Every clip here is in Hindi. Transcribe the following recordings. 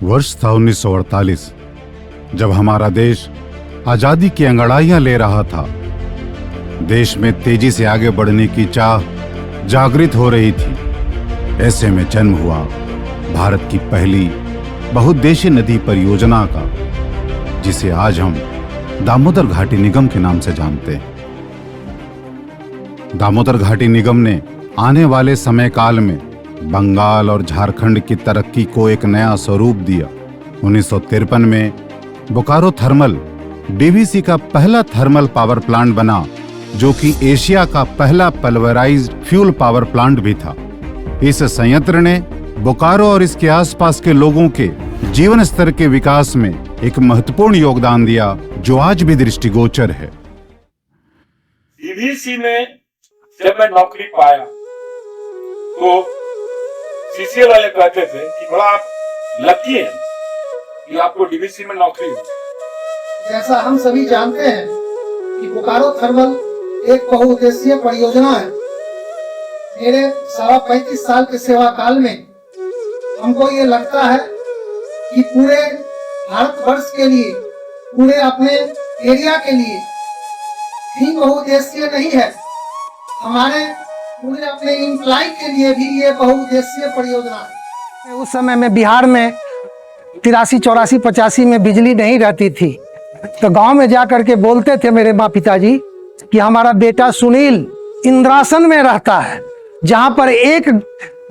वर्ष था 1948, जब हमारा देश आजादी की अंगड़ाइयां ले रहा था। देश में तेजी से आगे बढ़ने की चाह जागृत हो रही थी। ऐसे में जन्म हुआ भारत की पहली बहुउद्देशीय नदी परियोजना का, जिसे आज हम दामोदर घाटी निगम के नाम से जानते हैं। दामोदर घाटी निगम ने आने वाले समय काल में बंगाल और झारखंड की तरक्की को एक नया स्वरूप दिया। 1953 में बोकारो थर्मल डीवीसी का पहला थर्मल पावर प्लांट बना, जो कि एशिया का पहला पल्वराइज्ड फ्यूल पावर प्लांट भी था। इस संयंत्र ने बोकारो और इसके आसपास के लोगों के जीवन स्तर के विकास में एक महत्वपूर्ण योगदान दिया, जो आज भी दृष्टिगोचर है। डीवीसी में जब मैं नौकरी पाया तो सीसीएल वाले कहते थे कि बड़ा आप लकी हैं कि आपको डीवीसी में नौकरी हुई। जैसा हम सभी जानते हैं कि बोकारो थर्मल एक बहुउद्देशीय परियोजना है। मेरे 35 साल के सेवा काल में हमको ये लगता है कि पूरे भारतवर्ष के लिए, पूरे अपने एरिया के लिए ही बहुउद्देशीय नहीं है, हमारे पूरे अपने इम्प्लाई के लिए भी ये बहुउद्देशीय परियोजना है। उस समय में बिहार में 83, 84, 85 में बिजली नहीं रहती थी, तो गांव में जा करके बोलते थे मेरे माँ पिताजी कि हमारा बेटा सुनील इंद्रासन में रहता है, जहां पर एक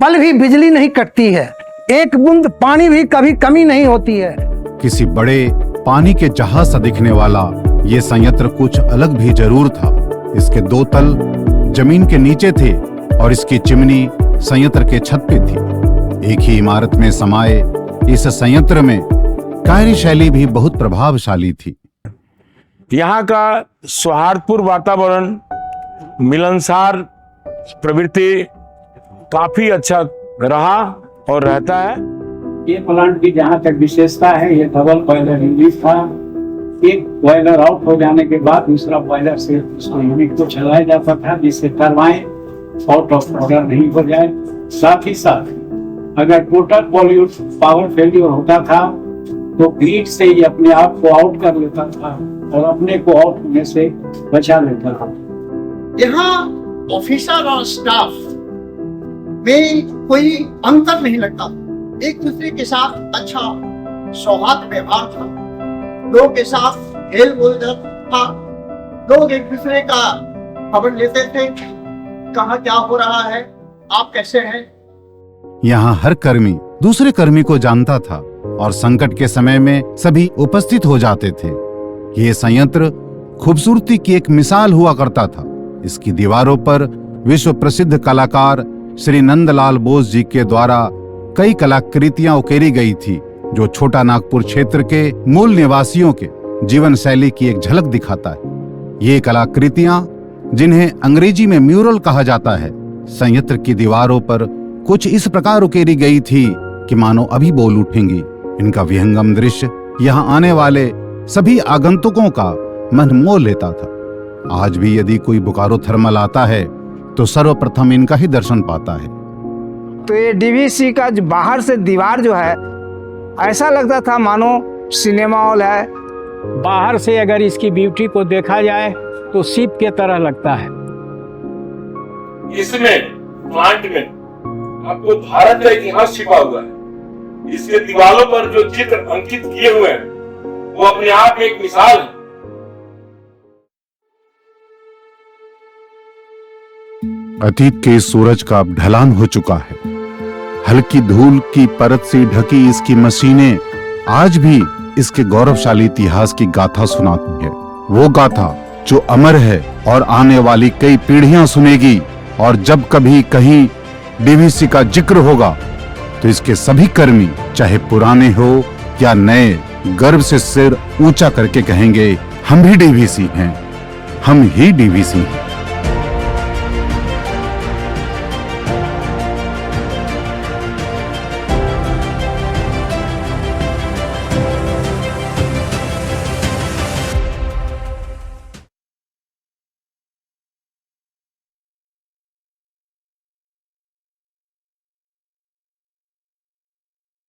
पल भी बिजली नहीं कटती है, एक बूंद पानी भी कभी कमी नहीं होती है। किसी बड़े पानी के जहाज सा दिखने वाला ये संयंत्र कुछ अलग भी जरूर था। इसके 2 तल जमीन के नीचे थे और इसकी चिमनी संयंत्र के छत पे थी। एक ही इमारत में समाये इस संयंत्र में कार्यशैली भी बहुत प्रभावशाली थी। यहाँ का सौहार्दपूर्ण वातावरण, मिलनसार प्रवृत्ति काफी अच्छा रहा और रहता है। ये प्लांट की जहाँ तक विशेषता है, ये डबल बॉयलर यूनिट था। एक बॉयलर आउट हो जाने के बाद दूसरा बॉयलर से उसको यूनिट को चलाया जाता था, जिससे टरबाइन आउट ऑफ ऑर्डर नहीं हो जाए। साथ ही साथ अगर टोटल पावर फेल्यूर होता था तो ग्रिड से ही अपने आप को आउट कर लेता था और अपने को आउट होने से बचा लेता था। यहाँ ऑफिसर और स्टाफ में कोई अंतर नहीं लगता, एक दूसरे के साथ अच्छा सौहार्द व्यवहार था, लोग के साथ हेल बोल था, लोग एक दूसरे का खबर लेते थे, कहाँ क्या हो रहा है, आप कैसे हैं। यहाँ हर कर्मी दूसरे कर्मी को जानता था और संकट के समय में सभी उपस्थित हो जाते थे। ये संयंत्र खूबसूरती की एक मिसाल हुआ करता था। इसकी दीवारों पर विश्व प्रसिद्ध कलाकार श्री नंदलाल बोस जी के द्वारा कई कलाकृतियां उकेरी गई थी, जो छोटा नागपुर क्षेत्र के मूल निवासियों के जीवन शैली की एक झलक दिखाता है। ये कलाकृतियां, जिन्हें अंग्रेजी में म्यूरल कहा जाता है, संयंत्र की दीवारों पर कुछ इस प्रकार उकेरी गई थी कि मानो अभी बोल उठेंगी। इनका विहंगम दृश्य यहाँ आने वाले सभी आगंतुकों का मन मोह लेता था। आज भी यदि कोई बोकारो थर्मल आता है तो सर्वप्रथम इनका ही दर्शन पाता है। तो ये डीवीसी का बाहर से दीवार जो है, ऐसा लगता था मानो सिनेमा हॉल है। बाहर से अगर इसकी ब्यूटी को देखा जाए तो शिप के तरह लगता है। इसमें प्लांट में आपको भारत का इतिहास छिपा हुआ है। इसके दीवारों पर जो चित्र अंकित किए हुए हैं वो अपने आप में एक मिसाल है। अतीत के इस सूरज का अब ढलान हो चुका है। हल्की धूल की परत से ढकी इसकी मशीनें आज भी इसके गौरवशाली इतिहास की गाथा सुनाती है। वो गाथा जो अमर है और आने वाली कई पीढ़ियां सुनेगी। और जब कभी कहीं डीवीसी का जिक्र होगा तो इसके सभी कर्मी, चाहे पुराने हो या नए, गर्व से सिर ऊंचा करके कहेंगे, हम भी डीवीसी हैं, हम ही डीवीसी हैं।